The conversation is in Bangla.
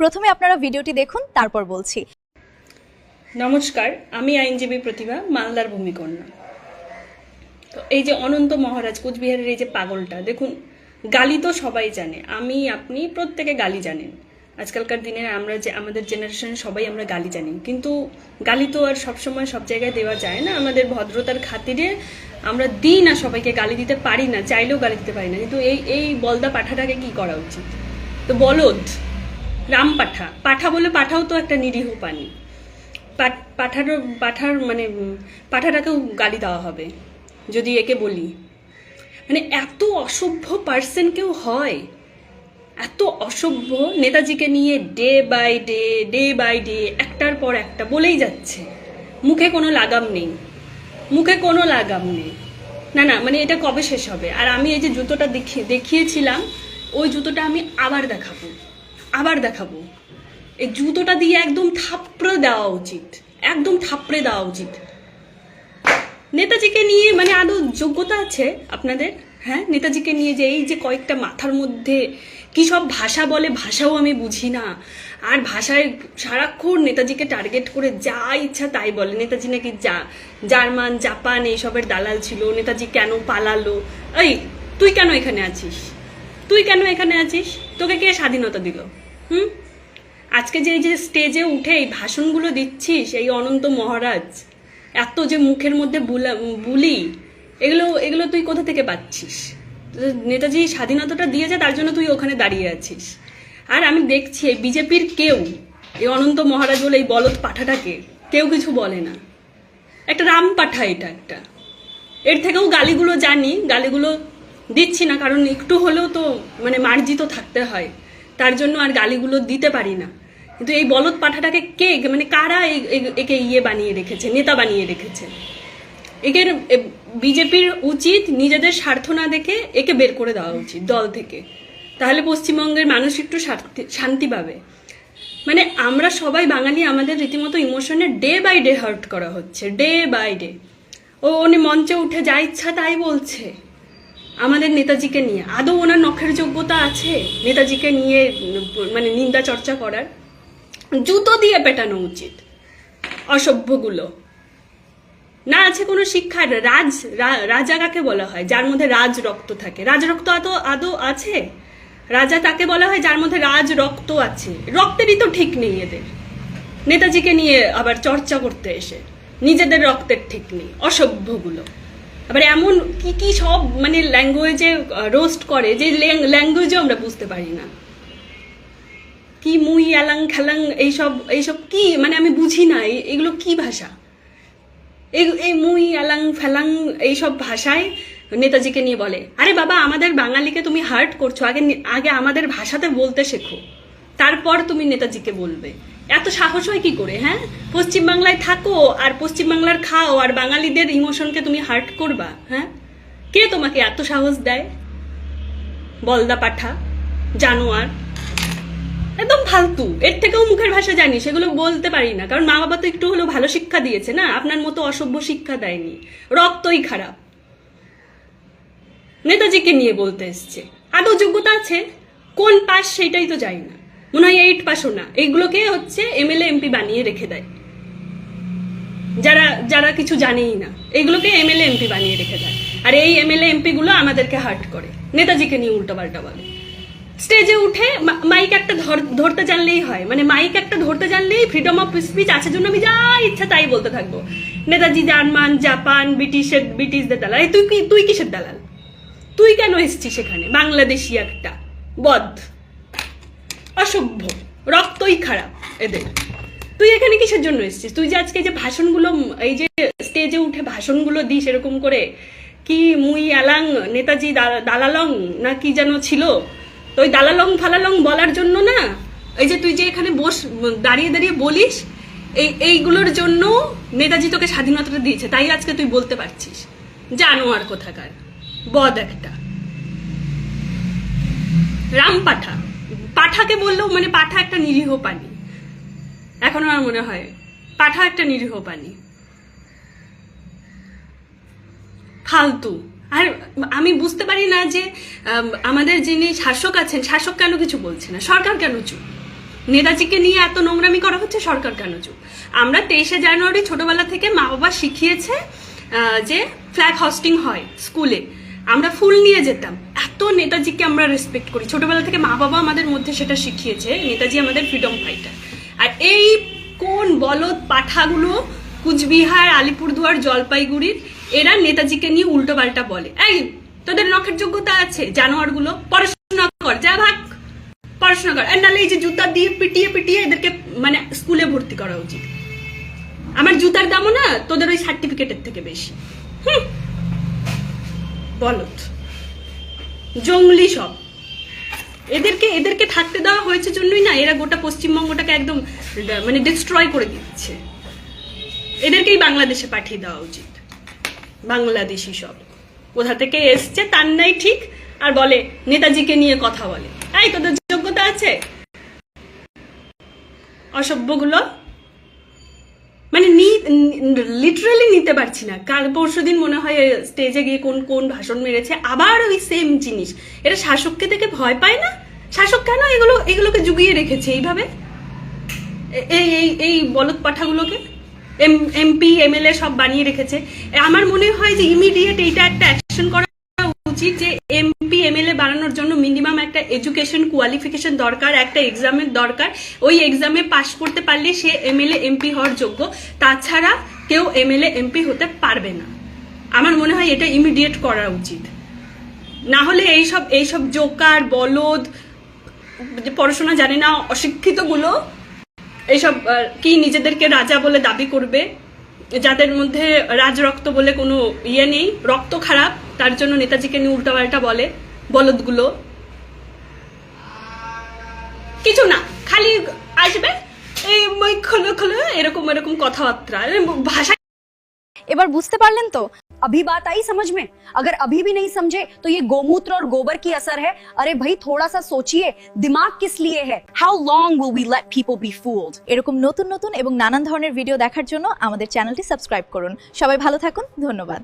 প্রথমে আপনারা ভিডিওটি দেখুন, তারপর বলছি। নমস্কার, আমি আইনজীবী প্রতিভা, মালদার ভূমিকন্যা। তো এই যে অনন্ত মহারাজ, কোচবিহারের এই যে পাগলটা, দেখুন, গালি তো সবাই জানে, আমি আপনি প্রত্যেকে গালি জানেন। আজকালকার দিনে আমরা যে আমাদের জেনারেশনে সবাই আমরা গালি জানি, কিন্তু গালি তো আর সবসময় সব জায়গায় দেওয়া যায় না। আমাদের ভদ্রতার খাতিরে আমরা দিই না, সবাইকে গালি দিতে পারি না, চাইলেও গালি দিতে পারি না। কিন্তু এই বলদা পাঠাটাকে কি করা উচিত? তো বলদ, রাম পাঠা, পাঠা বলে পাঠাও তো একটা নিরীহ প্রাণী। পাঠাটাকেও গালি দেওয়া হবে যদি একে বলি। মানে এত অসভ্য পার্সন কেউ হয়? এত অসভ্য! নেতাজিকে নিয়ে ডে বাই ডে একটার পর একটা বলেই যাচ্ছে, মুখে কোনো লাগাম নেই, না, মানে এটা কবে শেষ হবে? আর আমি এই যে জুতোটা দেখিয়েছিলাম, ওই জুতোটা আমি আবার দেখাবো। এই জুতোটা দিয়ে একদম থাপড়ে দেওয়া উচিত। নেতাজিকে নিয়ে মানে আদৌ যোগ্যতা আছে আপনাদের? হ্যাঁ, নেতাজিকে নিয়ে যে এই যে কয়েকটা মাথার মধ্যে কি সব ভাষা বলে, ভাষাও আমি বুঝি না। আর ভাষায় সারাক্ষণ নেতাজিকে টার্গেট করে যা ইচ্ছা তাই বলে। নেতাজি নাকি জার্মান, জাপান এইসবের দালাল ছিল, নেতাজি কেন পালালো? এই, তুই কেন এখানে আছিস? তোকে কে স্বাধীনতা দিল? আজকে যে এই যে স্টেজে উঠে এই ভাষণগুলো দিচ্ছিস, এই অনন্ত মহারাজ, এত যে মুখের মধ্যে বুলি, এগুলো তুই কোথা থেকে পাচ্ছিস? নেতাজি স্বাধীনতাটা দিয়েছে, তার জন্য তুই ওখানে দাঁড়িয়ে আছিস। আর আমি দেখছি এই বিজেপির কেউ এই অনন্ত মহারাজ বলে এই বলদ পাঠাটাকে কেউ কিছু বলে না। একটা রাম পাঠা, এটা একটা। এর থেকেও গালিগুলো জানি, গালিগুলো দিচ্ছি না, কারণ একটু হলেও তো মানে মার্জিত থাকতে হয়, তার জন্য আর গালিগুলো দিতে পারি না। কিন্তু এই বলদ পাঠাটাকে কে, মানে কারা একে বানিয়ে রেখেছে, নেতা বানিয়ে রেখেছে? একে বিজেপির উচিত নিজেদের স্বার্থ না দেখে একে বের করে দেওয়া উচিত দল থেকে, তাহলে পশ্চিমবঙ্গের মানুষ একটু শান্তি পাবে। মানে আমরা সবাই বাঙালি, আমাদের রীতিমতো ইমোশনে ডে বাই ডে হার্ট করা হচ্ছে, ডে বাই ডে। উনি মঞ্চে উঠে যা ইচ্ছা তাই বলছে আমাদের নেতাজিকে নিয়ে। আদৌ ওনার নখের যোগ্যতা আছে নেতাজিকে নিয়ে মানে নিন্দা চর্চা করার? জুতো দিয়ে পেটানো উচিত অসভ্যগুলো। না আছে কোনো শিক্ষা। রাজা কাকে বলা হয়? যার মধ্যে রাজ রক্ত থাকে। রাজ রক্ত আদৌ আছে? রাজা তাকে বলা হয় যার মধ্যে রাজ রক্ত আছে। রক্তেরই তো ঠিক নেই এদের। নেতাজিকে নিয়ে আবার চর্চা করতে এসে নিজেদের রক্তের ঠিক নেই অসভ্যগুলো। আবার এমন কি সব মানে ল্যাঙ্গুয়েজে রোস্ট করে, যে ল্যাঙ্গুয়েজও আমরা বুঝতে পারি না। কি মুই আলাং খালাং এইসব কি, মানে আমি বুঝি না এগুলো কি ভাষা। এই মুই আলাং ফেলাং এইসব ভাষায় নেতাজিকে নিয়ে বলে। আরে বাবা, আমাদের বাঙালিকে তুমি হার্ট করছো, আগে আমাদের ভাষাতে বলতে শেখো, তারপর তুমি নেতাজিকে বলবে। এত সাহস হয় কি করে? হ্যাঁ, পশ্চিমবাংলায় থাকো আর পশ্চিমবাংলার খাও, আর বাঙালিদের ইমোশনকে তুমি হার্ট করবা? হ্যাঁ, কে তোমাকে এত সাহস দেয়? বলদা পাঠা, জানোয়ার, একদম ফালতু। এর থেকেও মুখের ভাষা জানি, সেগুলো বলতে পারি না, কারণ মা বাবা তো একটু হলেও ভালো শিক্ষা দিয়েছে না, আপনার মতো অসভ্য শিক্ষা দেয়নি। রক্তই খারাপ। নেতাজিকে নিয়ে বলতে এসছে, আদৌ যোগ্যতা আছে? কোন পাস সেটাই তো জানি না, মনে হয় 8 পাসও না। এইগুলোকে হচ্ছে এমএলএ এমপি বানিয়ে রেখে দেয়, যারা কিছু জানেই না, এইগুলোকে এমএলএ এমপি বানিয়ে রেখে দেয়। আর এই এমএলএ এমপি গুলো আমাদেরকে হার্ট করে, নেতাজিকে নিয়ে উল্টোপাল্টা বলে। স্টেজে উঠে মাইক একটা ধরতে জানলেই হয়, মানে মাইক একটা ধরতে জানলেই ফ্রিডম অফ স্পিচ আছে, জন্য আমি যা ইচ্ছা তাই বলতে থাকবো। নেতাজি জার্মান, জাপান, ব্রিটিশদের দালাল। তুই কিসের দালাল? তুই কেন এসছিস এখানে? বাংলাদেশি একটা বদ, অসভ্য, রক্তই খারাপ এদের। তুই এখানে কিসের জন্য এসছিস? তুই যে আজকে যে ভাষণগুলো, এই যে স্টেজে উঠে ভাষণগুলো দিস এরকম করে, কি মুই আলাং নেতাজি দালালং না কি যেন ছিল, তো ওই দালালং ফালালং বলার জন্য না, এই যে তুই যে এখানে দাঁড়িয়ে বলিস, এইগুলোর জন্য নেতাজি তোকে স্বাধীনতাটা দিয়েছে, তাই আজকে তুই বলতে পারছিস। জানোয়ার কোথাকার, বদ একটা। রাম পাঠা, পাঠাকে বললেও মানে পাঠা একটা নিরীহ প্রাণী। এখন আমার মনে হয় পাঠা একটা নিরীহ প্রাণী, ফালতু। আর আমি বুঝতে পারি না যে আমাদের যিনি শাসক আছেন, শাসক কেন কিছু বলছে না, সরকার কেন চুপ? নেতাজিকে নিয়ে এত নোংরামি করা হচ্ছে, সরকার কেন চুপ? আমরা 23শে জানুয়ারি ছোটবেলা থেকে মা বাবা শিখিয়েছে যে ফ্ল্যাগ হোস্টিং হয় স্কুলে, আমরা ফুল নিয়ে যেতাম। এত নেতাজিকে আমরা রেসপেক্ট করি ছোটবেলা থেকে, মা বাবা আমাদের মধ্যে সেটা শিখিয়েছে। নেতাজি আমাদের ফ্রিডম ফাইটার। আর এই কোন বলদ পাঠাগুলো কুচবিহার, আলিপুরদুয়ার, জলপাইগুড়ির, এরা নেতাজিকে নিয়ে উল্টো পাল্টা বলে। এই তোদের নখের যোগ্যতা আছে? জানোয়ারগুলো পড়াশোনা কর, যা ভাগ পড়াশোনা কর। আর নাহলে এই যে জুতা দিয়ে পিটিয়ে পিটিয়ে এদেরকে মানে স্কুলে ভর্তি করা উচিত। আমার জুতার দামও না তোদের ওই সার্টিফিকেটের থেকে বেশি। বলদ জঙ্গলি সব। এদেরকে থাকতে দেওয়া হয়েছে জন্যই না এরা গোটা পশ্চিমবঙ্গটাকে একদম মানে ডিস্ট্রয় করে দিচ্ছে। এদেরকেই বাংলাদেশে পাঠিয়ে দেওয়া উচিত। বাংলাদেশি সব কোথা থেকে এসছে তার নাই ঠিক, আর বলে নেতাজিকে নিয়ে কথা বলে। এই তোদের যোগ্যতা আছে? অসভ্যগুলো মানে লিটারালি নিতে পারছি না। কাল পরশুদিন মনে হয় স্টেজে গিয়ে কোন কোন ভাষণ মেরেছে, আবার ওই সেম জিনিস। এরা শাসককে দেখে ভয় পায় না? শাসক কেন এগুলোকে জুগিয়ে রেখেছে এইভাবে? এই বলদ পাঠাগুলোকে এমপি এমএলএ সব বানিয়ে রেখেছে। আমার মনে হয় যে ইমিডিয়েট এইটা একটা অ্যাকশন করা উচিত, যে এমপি এমএলএ বানানোর জন্য মিনিমাম একটা এডুকেশন কোয়ালিফিকেশন দরকার, একটা এক্সামের দরকার। ওই এক্সামে পাশ করতে পারলে সে এমএলএ এমপি হওয়ার যোগ্য, তাছাড়া কেউ এমএলএ এমপি হতে পারবে না। আমার মনে হয় এটা ইমিডিয়েট করা উচিত। না হলে এইসব জোকার বলদ পড়াশোনা জানে না অশিক্ষিত গুলো এইসব কি নিজেদেরকে রাজা বলে দাবি করবে, যাদের মধ্যে রাজরক্ত বলে কোনো ইয়ে নেই, রক্ত খারাপ, তার জন্য নেতাজিকে নিয়ে উল্টাপাল্টা বলে। বলদগুলো কিছু না, খালি আসবে এই খোলো খোলো এরকম এরকম কথাবার্তা, ভাষা। এবার বুঝতে পারলেন তো? अभी बात आई समझ में? अगर अभी भी नहीं समझे तो ये गोमूत्र और गोबर की असर है। अरे भाई थोड़ा सा सोचिए, दिमाग किस लिए है? How long will we let people be fooled? এরকম নতুন নতুন এবং নানান ধরনের ভিডিও দেখার জন্য আমাদের চ্যানেলটি সাবস্ক্রাইব করুন। সবাই ভালো থাকুন, ধন্যবাদ।